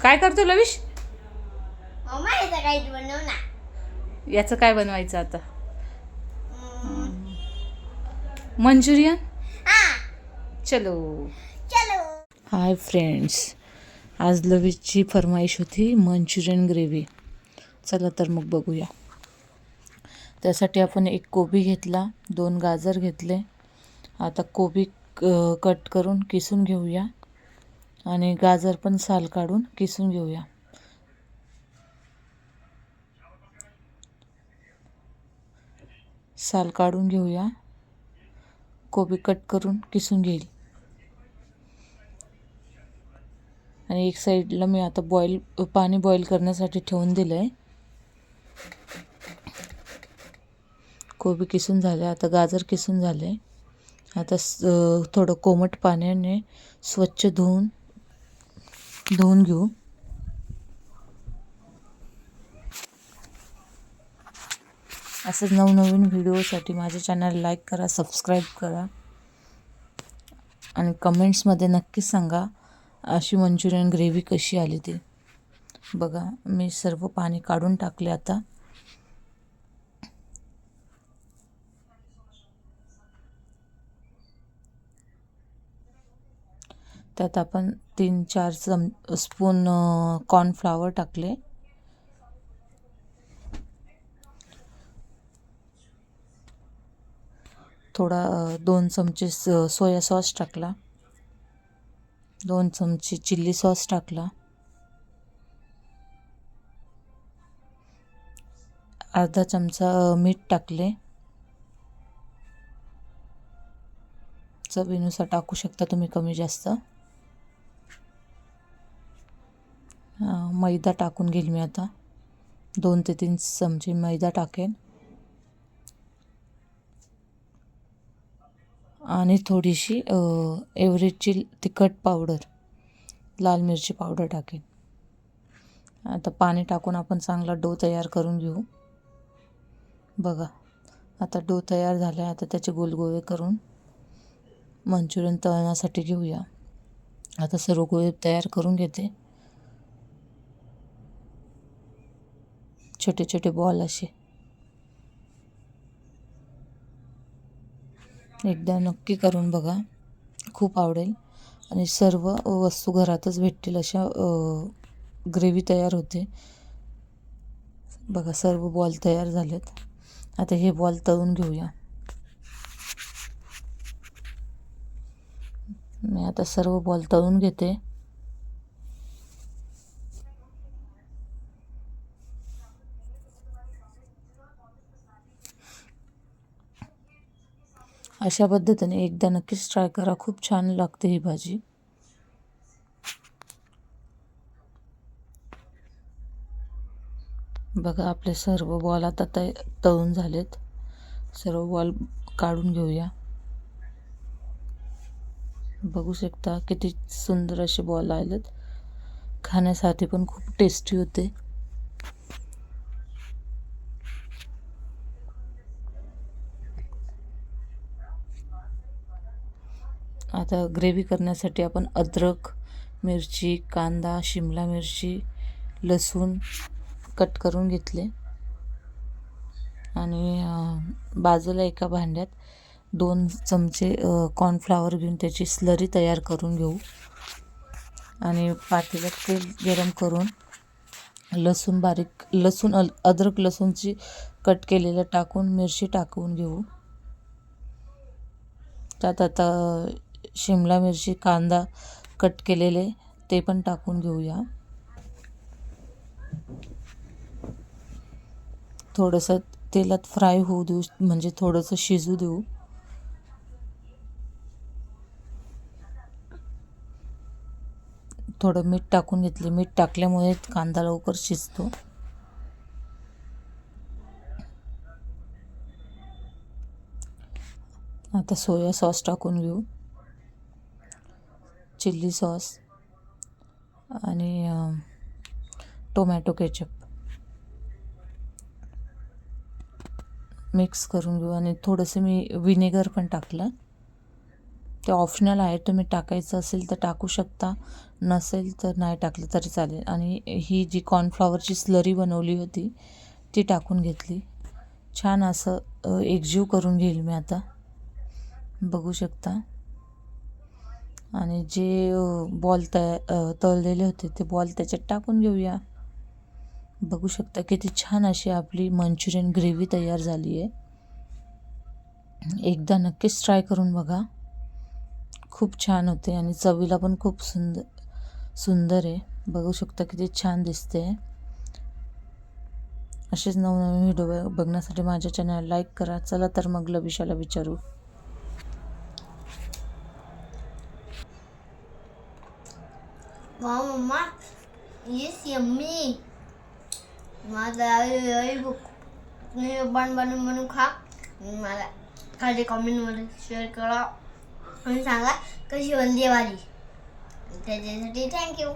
काय करतो lavish? Mamma याचं काही बनव ना. याचं काय बनवायचं आता? मंचुरियन. हा चलो. चलो. हाय फ्रेंड्स, आज लविशची फरमाईश होती मंचुरियन ग्रेव्ही. चला तर मग बघूया. त्यासाठी आपण एक कोबी घेतला, 2 गाजर घेतले. आता कोबी कट करून किसून घेऊया आणि गाजर पण साल काढून किसून घेऊया. साल काढून घेऊया. कोबी कट करून किसून घेईल. आणि एक साईडला मी आता पाणी बॉईल करण्यासाठी ठेवून दिलं आहे. कोबी किसून झाले, आता गाजर किसून झाले. आता थोडं कोमट पाण्याने स्वच्छ धुवून घेऊ. असंच नवनवीन व्हिडिओसाठी माझ्या चॅनल लाईक करा, सबस्क्राईब करा आणि कमेंट्समध्ये नक्कीच सांगा अशी मंचुरियन ग्रेव्ही कशी आली ती. बघा, मी सर्व पाणी काढून टाकले. आता त्यात आपण 3-4 स्पून कॉर्नफ्लॉवर टाकले. थोडा 2 चमचे सोया सॉस टाकला. 2 चमचे चिल्ली सॉस टाकला. अर्धा चमचा मीठ टाकले. चवीनुसार टाकू शकता तुम्ही, कमी जास्त. मैदा टाकून घेईल मी आता. 2 ते 3 चमचे मैदा टाकेन आणि थोडीशी एव्हरेजची तिखट पावडर, लाल मिरची पावडर टाकेन. आता पाणी टाकून आपण चांगला डो तयार करून घेऊ. बघा, आता डो तयार झाला आहे. आता त्याचे गोलगोळे करून मंचुरियन तळण्यासाठी घेऊया. आता सर्व गोळे तयार करून घेते. छोटे छोटे बॉल असे. एकदा नक्की करून बघा, खूप आवडेल. आणि सर्व वस्तू घरातच भेटतील अशा ग्रेव्ही तयार होते. बघा, सर्व बॉल तयार झालेत. आता हे बॉल तळून घेऊया. मी आता सर्व बॉल तळून घेते. अशा पद्धतीने एकदा नक्कीच ट्राय करा, खूप छान लागते ही भाजी. बघा, आपले सर्व बॉल आता तळून झालेत. सर्व बॉल काढून घेऊया. बघू शकता किती सुंदर असे बॉल आलेत. खाण्यासाठी पण खूप टेस्टी होते. आता ग्रेव्ही करण्यासाठी आपण अद्रक, मिरची, कांदा, शिमला मिरची, लसूण कट करून घेतले. आणि बाजूला एका भांड्यात 2 चमचे कॉर्नफ्लॉवर घेऊन त्याची स्लरी तयार करून घेऊ. आणि पातेल्यात तेल गरम करून अद्रक लसूणची कट केलेलं टाकून मिरची टाकून घेऊ. त्यात आता शिमला मिरची, कांदा कट केलेले ते पण टाकून घेऊया. थोडंसं तेलात फ्राय होऊ देऊ, म्हणजे थोडंसं शिजू देऊ. थोडं मीठ टाकून घेतले. मीठ टाकल्यामुळे कांदा लवकर शिजतो. आता सोया सॉस टाकून घेऊ, चिल्ली सॉस आणि टोमॅटो केचप मिक्स करून घेऊ. आणि थोडंसं मी विनेगर पण टाकलं. ते ऑप्शनल आहे, तुम्ही टाकायचं असेल तर टाकू शकता, नसेल तर नाही टाकलं तरी चालेल. आणि ही जी कॉर्नफ्लॉवरची स्लरी बनवली होती ती टाकून घेतली. छान असं एकजीव करून घेईल मी आता, बघू शकता. आणि जे बॉल तळलेले होते ते बॉल त्याच्यात टाकून घेऊया. बघू शकता किती छान अशी आपली मंचुरियन ग्रेव्ही तयार झाली आहे. एकदा नक्कीच ट्राय करून बघा, खूप छान होते आणि चवीला पण खूप सुंदर आहे. बघू शकता किती छान दिसते. असेच नवनवीन व्हिडिओ बघण्यासाठी माझ्या चॅनल लाईक करा. चला तर मग लविशाला विचारू. Wow mamma, yes yummy. माझा तुम्ही बनवून खा. मला खाली कमेंटमध्ये शेअर करा आणि सांगा कशी बनली आहे भाजी. त्याच्यासाठी थँक्यू.